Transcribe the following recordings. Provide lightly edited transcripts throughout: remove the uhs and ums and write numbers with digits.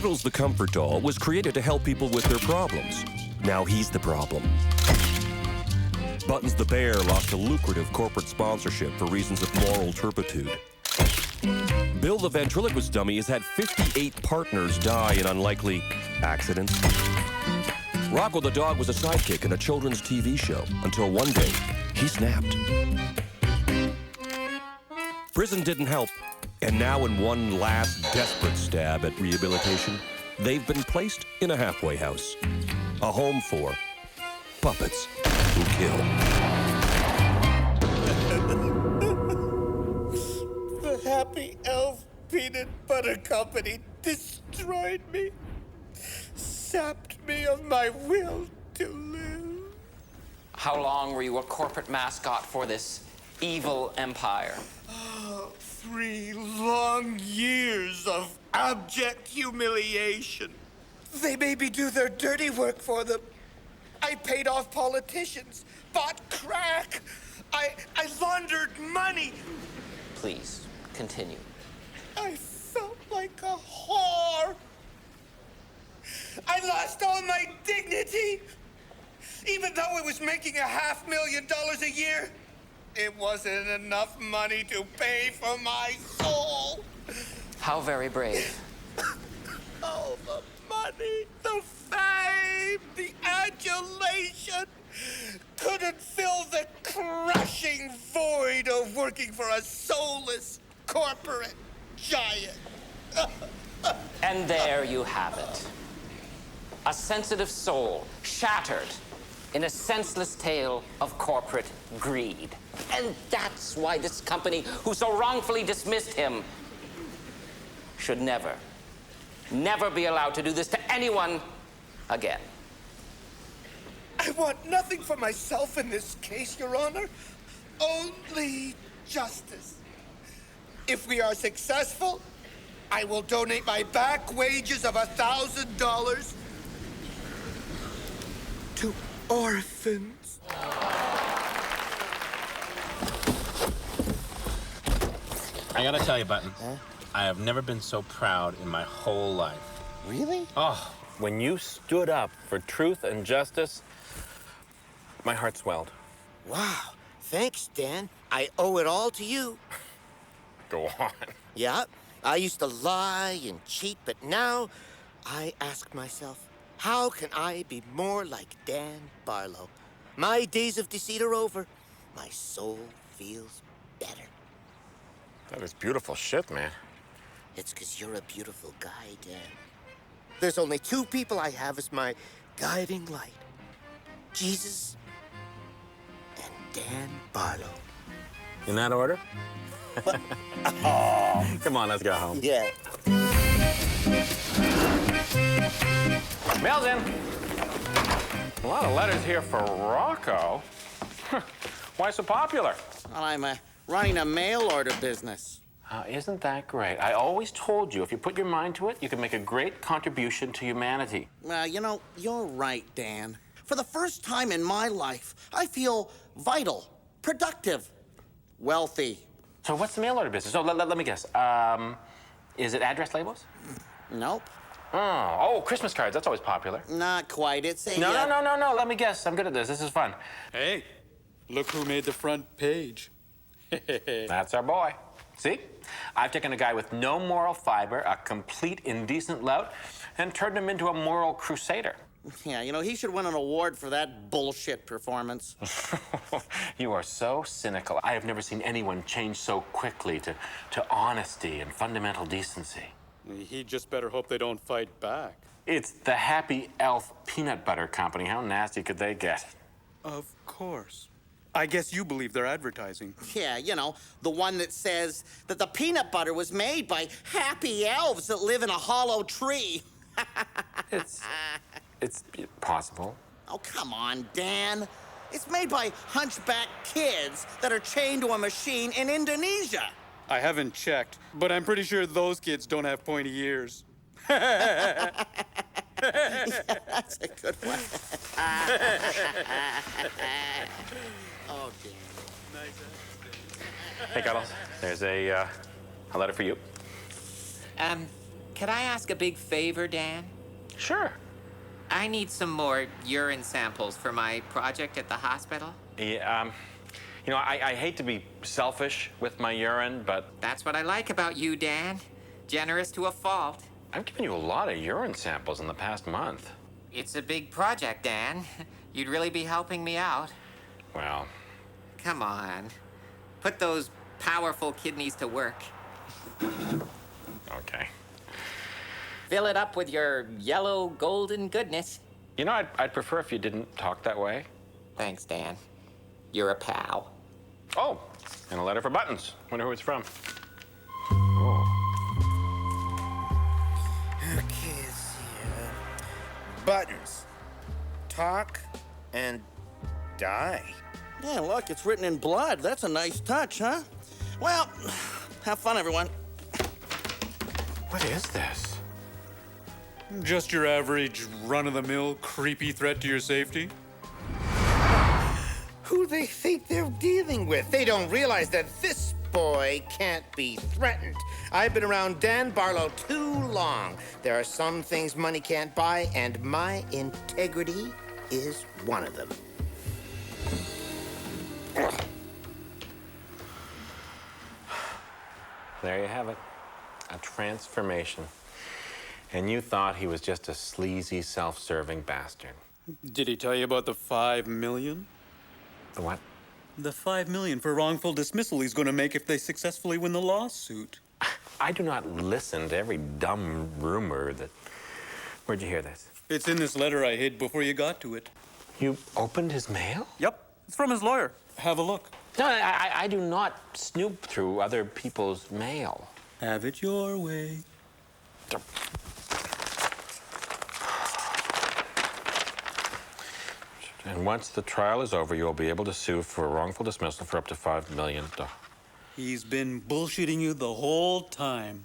Cuddles the Comfort Doll was created to help people with their problems. Now he's the problem. Buttons the Bear lost a lucrative corporate sponsorship for reasons of moral turpitude. Bill the Ventriloquist Dummy has had 58 partners die in unlikely accidents. Rocko the Dog was a sidekick in a children's TV show until one day he snapped. Prison didn't help, and now in one last desperate stab at rehabilitation, they've been placed in a halfway house. A home for puppets who kill. The Happy Elf Peanut Butter Company destroyed me, sapped me of my will to live. How long were you a corporate mascot for this evil empire? 3 long years of abject humiliation. They made me do their dirty work for them. I paid off politicians, bought crack. I laundered money. Please, continue. I felt like a whore. I lost all my dignity. Even though I was making $500,000 a year, it wasn't enough money to pay for my soul. How very brave. Oh, the money, the fame, the adulation couldn't fill the crushing void of working for a soulless corporate giant. And there you have it. A sensitive soul shattered in a senseless tale of corporate greed. And that's why this company, who so wrongfully dismissed him, should never be allowed to do this to anyone again. I want nothing for myself in this case, Your Honor. Only justice. If we are successful, I will donate my back wages of $1,000 to orphans. I gotta tell you, Buttons, I have never been so proud in my whole life. Really? Oh, when you stood up for truth and justice, my heart swelled. Wow. Thanks, Dan. I owe it all to you. Go on. Yeah, I used to lie and cheat, but now I ask myself, how can I be more like Dan Barlow? My days of deceit are over. My soul feels better. That is beautiful shit, man. It's 'cause you're a beautiful guy, Dan. There's only 2 people I have as my guiding light. Jesus and Dan Barlow. In that order? Oh, come on, let's go home. Yeah. Mail's in. A lot of letters here for Rocko. Why so popular? Well, I'm running a mail order business. Isn't that great? I always told you, if you put your mind to it, you can make a great contribution to humanity. Well, you know, you're right, Dan. For the first time in my life, I feel vital, productive, wealthy. So what's the mail order business? So let me guess. Is it address labels? Nope. Oh, Christmas cards. That's always popular. Not quite. It's a... No. Let me guess. I'm good at this. This is fun. Hey, look who made the front page. That's our boy. See? I've taken a guy with no moral fiber, a complete indecent lout, and turned him into a moral crusader. Yeah, you know, he should win an award for that bullshit performance. You are so cynical. I have never seen anyone change so quickly to honesty and fundamental decency. He just better hope they don't fight back. It's the Happy Elf Peanut Butter Company. How nasty could they get? Of course. I guess you believe their advertising. Yeah, you know, the one that says that the peanut butter was made by happy elves that live in a hollow tree. It's possible. Oh, come on, Dan. It's made by hunchback kids that are chained to a machine in Indonesia. I haven't checked, but I'm pretty sure those kids don't have pointy ears. Yeah, that's a good one. Oh, Dan. Hey, Cuddles. There's a letter for you. Can could I ask a big favor, Dan? Sure. I need some more urine samples for my project at the hospital. Yeah, you know, I hate to be selfish with my urine, but That's what I like about you, Dan. Generous to a fault. I've given you a lot of urine samples in the past month. It's a big project, Dan. You'd really be helping me out. Well, Come on. Put those powerful kidneys to work. okay. Fill it up with your yellow golden goodness. You know, I'd prefer if you didn't talk that way. Thanks, Dan. You're a pal. Oh, and a letter for Buttons. Wonder who it's from. Okay, let's see. Buttons. Talk and die. Yeah, look, it's written in blood. That's a nice touch, huh? Well, have fun, everyone. What is this? Just your average run-of-the-mill creepy threat to your safety? Who they think they're dealing with? They don't realize that this boy can't be threatened. I've been around Dan Barlow too long. There are some things money can't buy, and my integrity is one of them. There you have it. A transformation. And you thought he was just a sleazy, self-serving bastard. Did he tell you about the $5 million? The what? The $5 million for wrongful dismissal he's going to make if they successfully win the lawsuit. I do not listen to every dumb rumor that... Where'd you hear this? It's in this letter I hid before you got to it. You opened his mail? Yep, it's from his lawyer. Have a look. No, I do not snoop through other people's mail. Have it your way. And once the trial is over, you'll be able to sue for wrongful dismissal for up to $5 million. He's been bullshitting you the whole time.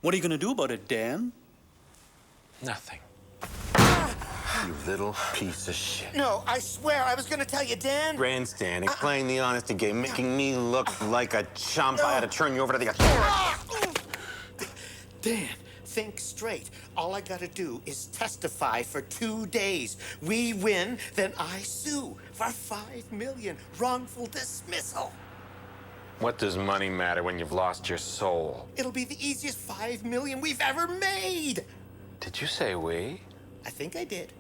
What are you gonna do about it, Dan? Nothing. You little piece of shit. No, I swear, I was gonna tell you, Dan. Grandstanding, playing the honesty game, making me look like a chump. I had to turn you over to the authorities. Dan, think straight. All I gotta do is testify for 2 days. We win, then I sue for $5 million wrongful dismissal. What does money matter when you've lost your soul? It'll be the easiest $5 million we've ever made. Did you say we? I think I did.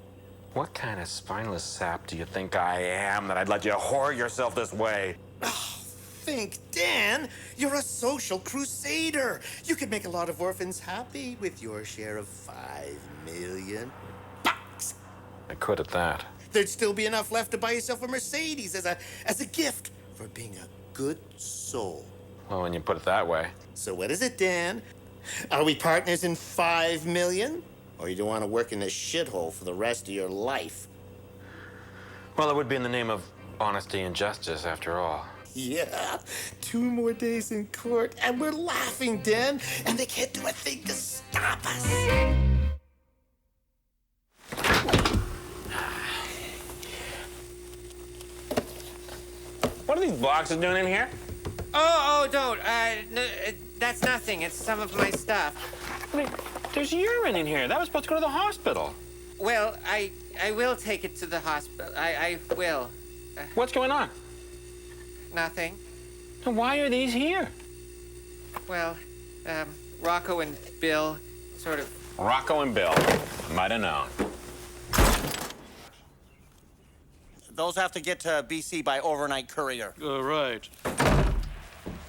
What kind of spineless sap do you think I am that I'd let you whore yourself this way? Think, Dan. You're a social crusader. You could make a lot of orphans happy with your share of $5 million. I could at that. There'd still be enough left to buy yourself a Mercedes as a gift for being a good soul. Well, when you put it that way. So what is it, Dan? Are we partners in $5 million? Or you don't want to work in this shithole for the rest of your life? Well, it would be in the name of honesty and justice, after all. Yeah, 2 more days in court, and we're laughing, Dan, and they can't do a thing to stop us. What are these boxes doing in here? Oh, don't. No, that's nothing. It's some of my stuff. I mean, there's urine in here. That was supposed to go to the hospital. Well, I will take it to the hospital. I will. What's going on? Nothing. And why are these here? Well, Rocko and Bill sort of... Rocko and Bill. Might have known. Those have to get to BC by overnight courier. Right.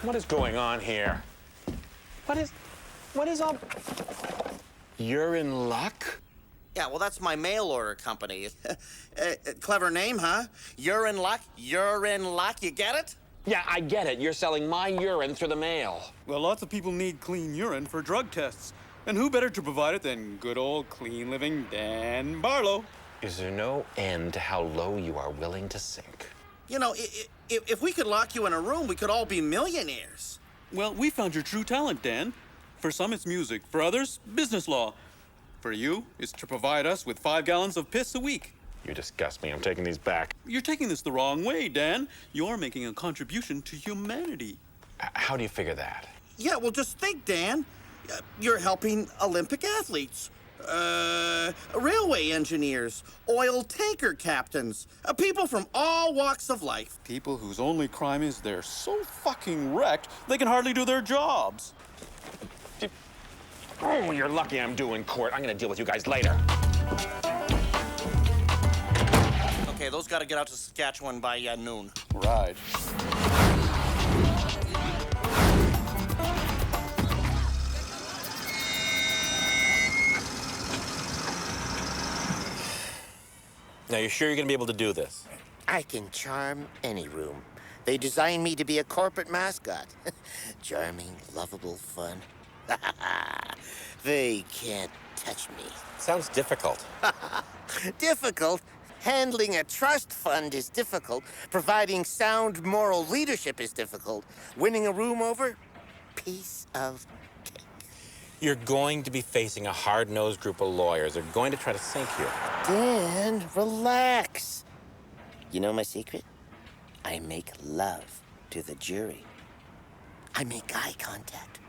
What is going on here? What is all... You're in luck? Yeah, well, that's my mail order company. Clever name, huh? You're in luck. You're in luck. You get it? Yeah, I get it. You're selling my urine through the mail. Well, lots of people need clean urine for drug tests. And who better to provide it than good old clean living Dan Barlow? Is there no end to how low you are willing to sink? You know, if we could lock you in a room, we could all be millionaires. Well, we found your true talent, Dan. For some, it's music. For others, business law. For you, it's to provide us with 5 gallons of piss a week. You disgust me. I'm taking these back. You're taking this the wrong way, Dan. You're making a contribution to humanity. How do you figure that? Yeah, well, just think, Dan. You're helping Olympic athletes, railway engineers, oil tanker captains, people from all walks of life. People whose only crime is they're so fucking wrecked, they can hardly do their jobs. Oh, you're lucky I'm due in court. I'm gonna deal with you guys later. Okay, those gotta get out to Saskatchewan by noon. Right. Now, you're sure you're gonna be able to do this? I can charm any room. They designed me to be a corporate mascot. Charming, lovable, fun. They can't touch me. Sounds difficult. Difficult? Handling a trust fund is difficult. Providing sound moral leadership is difficult. Winning a room over? Piece of cake. You're going to be facing a hard-nosed group of lawyers. They're going to try to sink you. Dan, relax. You know my secret? I make love to the jury. I make eye contact.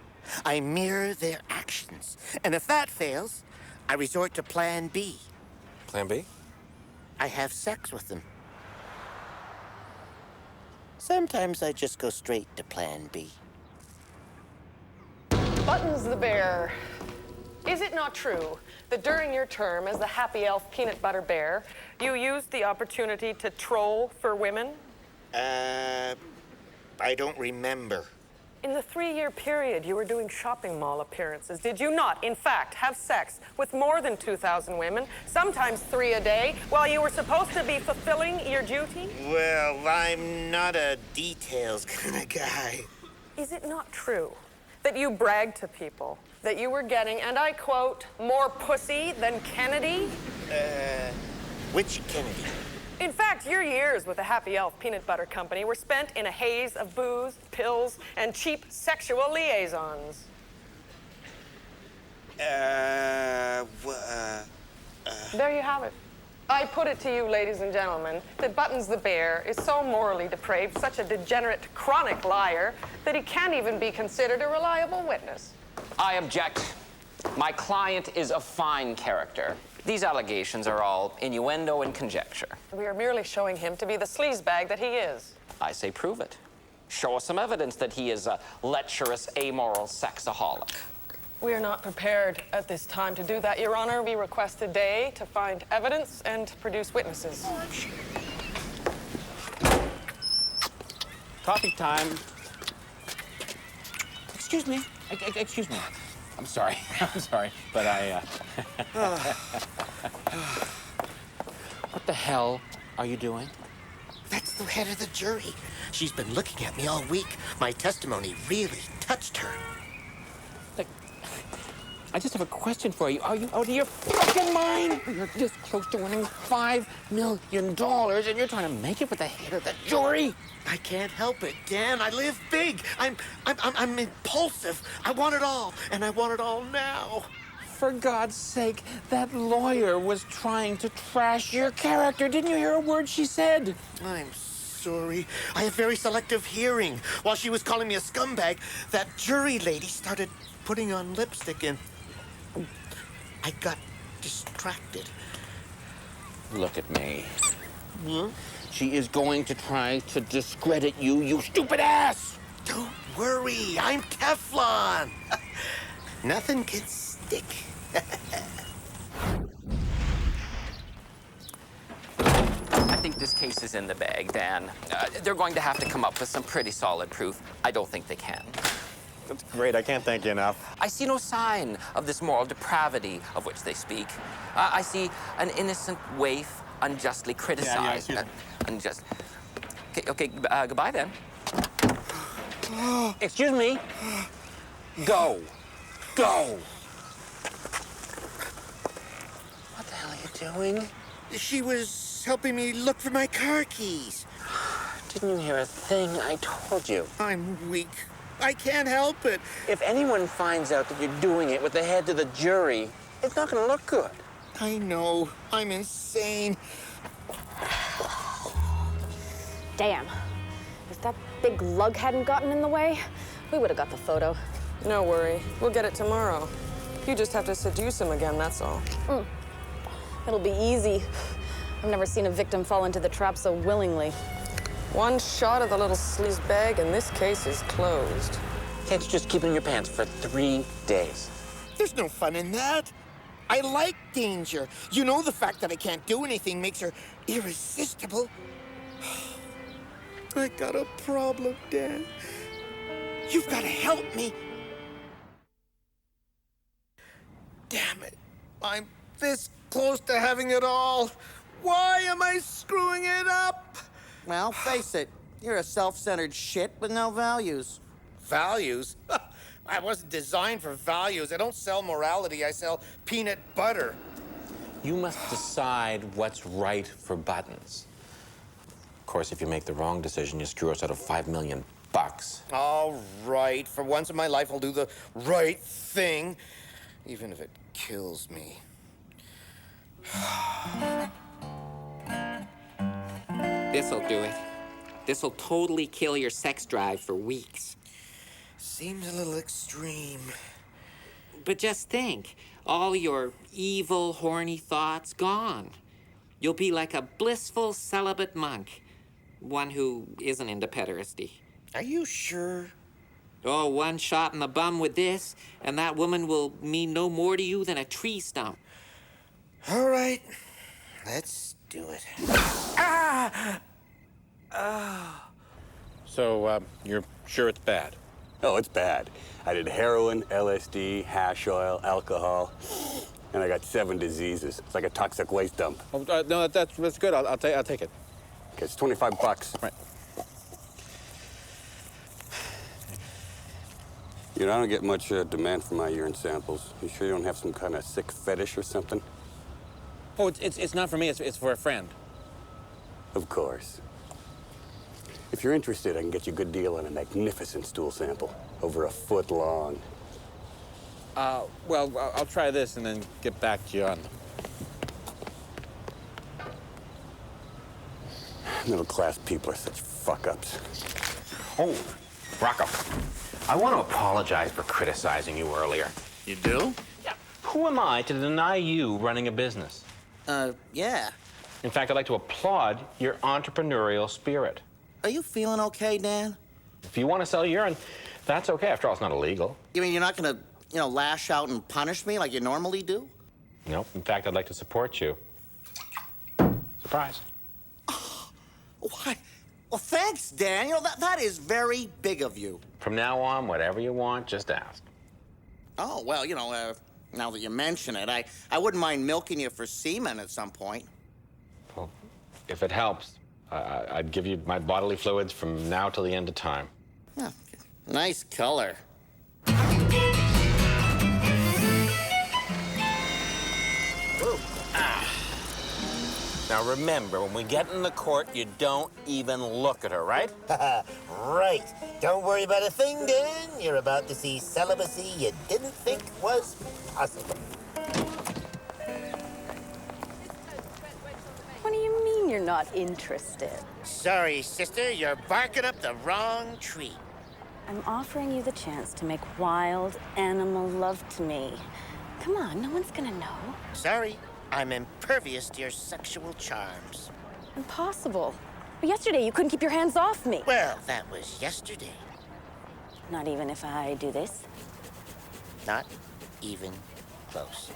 I mirror their actions. And if that fails, I resort to Plan B. Plan B? I have sex with them. Sometimes I just go straight to Plan B. Buttons the Bear. Is it not true that during your term as the Happy Elf Peanut Butter Bear, you used the opportunity to troll for women? I don't remember. In the 3-year period you were doing shopping mall appearances, did you not, in fact, have sex with more than 2,000 women, sometimes 3 a day, while you were supposed to be fulfilling your duty? Well, I'm not a details kind of guy. Is it not true that you bragged to people that you were getting, and I quote, more pussy than Kennedy? Which Kennedy? In fact, your years with the Happy Elf Peanut Butter Company were spent in a haze of booze, pills, and cheap sexual liaisons. There you have it. I put it to you, ladies and gentlemen, that Buttons the Bear is so morally depraved, such a degenerate, chronic liar, that he can't even be considered a reliable witness. I object. My client is a fine character. These allegations are all innuendo and conjecture. We are merely showing him to be the sleazebag that he is. I say prove it. Show us some evidence that he is a lecherous, amoral sexaholic. We are not prepared at this time to do that, Your Honor. We request today to find evidence and produce witnesses. Coffee time. Excuse me. Excuse me. I'm sorry. I'm sorry, but What the hell are you doing? That's the head of the jury. She's been looking at me all week. My testimony really touched her. Like, I just have a question for you. Are you out of your fucking mind? You're this close to winning $5 million, and you're trying to make it with the head of the jury? I can't help it, Dan. I live big. I'm impulsive. I want it all, and I want it all now. For God's sake, that lawyer was trying to trash your character. Didn't you hear a word she said? I'm sorry. I have very selective hearing. While she was calling me a scumbag, that jury lady started putting on lipstick, and I got distracted. Look at me. Hmm? She is going to try to discredit you, you stupid ass! Don't worry, I'm Teflon. Nothing can stick. I think this case is in the bag, Dan. They're going to have to come up with some pretty solid proof. I don't think they can. That's great. I can't thank you enough. I see no sign of this moral depravity of which they speak. I see an innocent waif unjustly criticized. Unjust. Okay, goodbye then. Excuse me? Go. Go. What the hell are you doing? She was helping me look for my car keys. Didn't you hear a thing I told you? I'm weak. I can't help it. If anyone finds out that you're doing it with the head of the jury, it's not gonna look good. I know. I'm insane. Damn. If that big lug hadn't gotten in the way, we would have got the photo. No worry. We'll get it tomorrow. You just have to seduce him again, that's all. It'll be easy. I've never seen a victim fall into the trap so willingly. One shot of the little sleaze bag, and this case is closed. Can't you just keep it in your pants for 3 days? There's no fun in that. I like danger. You know, the fact that I can't do anything makes her irresistible. I got a problem, Dan. You've got to help me. Damn it. I'm this close to having it all. Why am I screwing it up? Well, face it, you're a self-centered shit with no values. Values? I wasn't designed for values. I don't sell morality. I sell peanut butter. You must decide what's right for Buttons. Of course, if you make the wrong decision, you screw us out of $5 million. All right. For once in my life, I'll do the right thing, even if it kills me. This'll do it. This'll totally kill your sex drive for weeks. Seems a little extreme. But just think, all your evil, horny thoughts gone. You'll be like a blissful celibate monk, one who isn't into pederasty. Are you sure? Oh, one shot in the bum with this, and that woman will mean no more to you than a tree stump. All right. Let's do it. So, you're sure it's bad? Oh, it's bad. I did heroin, LSD, hash oil, alcohol, and I got 7 diseases. It's like a toxic waste dump. Oh, no, that's good. I'll take it. Okay, it's $25. Right. You know, I don't get much demand for my urine samples. You sure you don't have some kind of sick fetish or something? Oh, it's not for me. It's for a friend. Of course. If you're interested, I can get you a good deal on a magnificent stool sample, over 1 foot long. Well, I'll try this and then get back to you on. Middle-class people are such fuck-ups. Oh, Rocko, I want to apologize for criticizing you earlier. You do? Yeah. Who am I to deny you running a business? Yeah. In fact, I'd like to applaud your entrepreneurial spirit. Are you feeling okay, Dan? If you want to sell urine, that's okay. After all, it's not illegal. You mean you're not gonna, lash out and punish me like you normally do? Nope. In fact, I'd like to support you. Surprise. Why? Well, thanks, Dan. That is very big of you. From now on, whatever you want, just ask. Oh, well, now that you mention it, I wouldn't mind milking you for semen at some point. Well, if it helps, I'd give you my bodily fluids from now till the end of time. Yeah, nice color. Now remember, when we get in the court, you don't even look at her, right? Right. Don't worry about a thing, Dan. You're about to see celibacy you didn't think was possible. What do you mean you're not interested? Sorry, sister. You're barking up the wrong tree. I'm offering you the chance to make wild animal love to me. Come on, no one's gonna know. Sorry. I'm impervious to your sexual charms. Impossible. But yesterday you couldn't keep your hands off me. Well, that was yesterday. Not even if I do this? Not even close.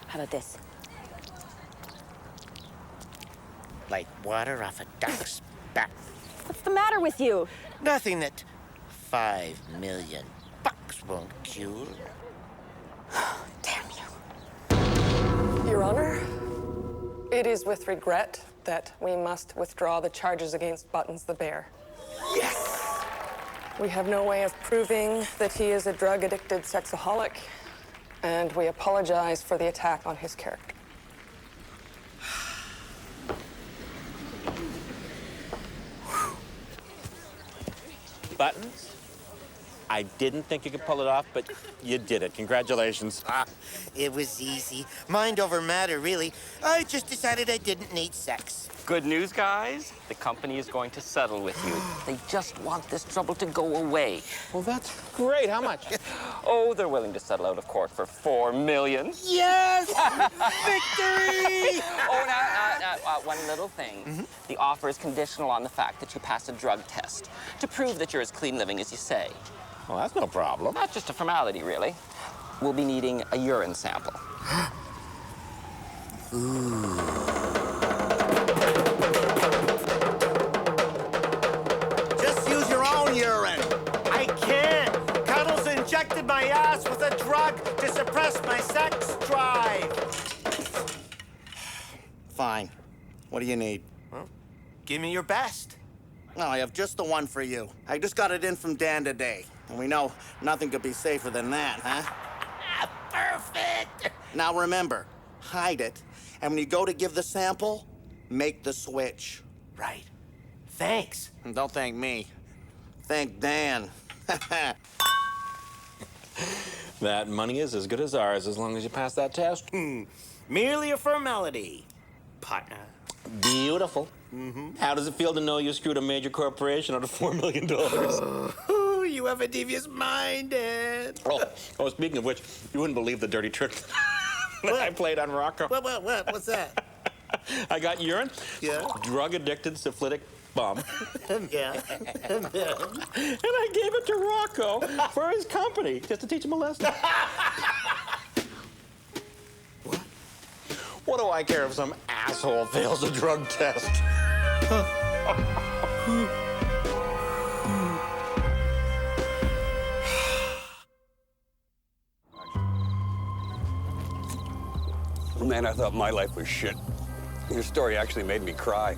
How about this? Like water off a duck's back. What's the matter with you? Nothing that $5 million won't cure. Damn you. Your Honor, it is with regret that we must withdraw the charges against Buttons the bear. Yes! We have no way of proving that he is a drug-addicted sexaholic, and we apologize for the attack on his character. Buttons, I didn't think you could pull it off, but you did it. Congratulations. It was easy. Mind over matter, really. I just decided I didn't need sex. Good news, guys. The company is going to settle with you. They just want this trouble to go away. Well, that's great. How much? Oh, they're willing to settle out of court for $4 million. Yes! Victory! Oh, now, one little thing. The offer is conditional on the fact that you pass a drug test to prove that you're as clean living as you say. Well, that's no problem. Not just a formality, really. We'll be needing a urine sample. Just use your own urine. I can't. Cuddles injected my ass with a drug to suppress my sex drive. Fine. What do you need? Well, give me your best. No, I have just the one for you. I just got it in from Dan today. And we know nothing could be safer than that, huh? Perfect. Now remember, hide it. And when you go to give the sample, make the switch. Right. Thanks. And don't thank me. Thank Dan. That money is as good as ours as long as you pass that test. Merely a formality, partner. Beautiful. How does it feel to know you screwed a major corporation out of $4 million? Oh, you have a devious mind, Dan. Oh, speaking of which, you wouldn't believe the dirty trick that I played on Rocko. What? What's that? I got urine. Yeah. Drug-addicted syphilitic bum. Yeah. And I gave it to Rocko for his company, just to teach him a lesson. What do I care if some asshole fails a drug test? Man, I thought my life was shit. Your story actually made me cry.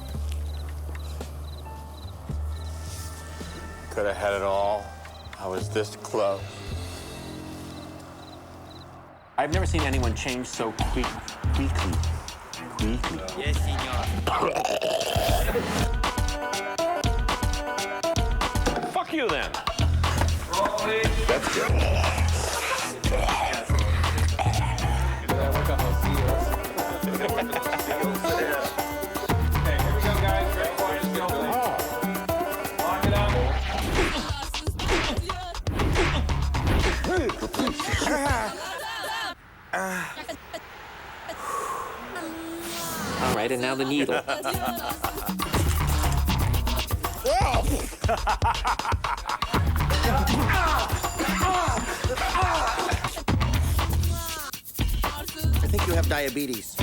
Could have had it all. I was this close. I've never seen anyone change so quickly. Yes, senor. Fuck you, then. That's good. All right, and now the needle. I think you have diabetes.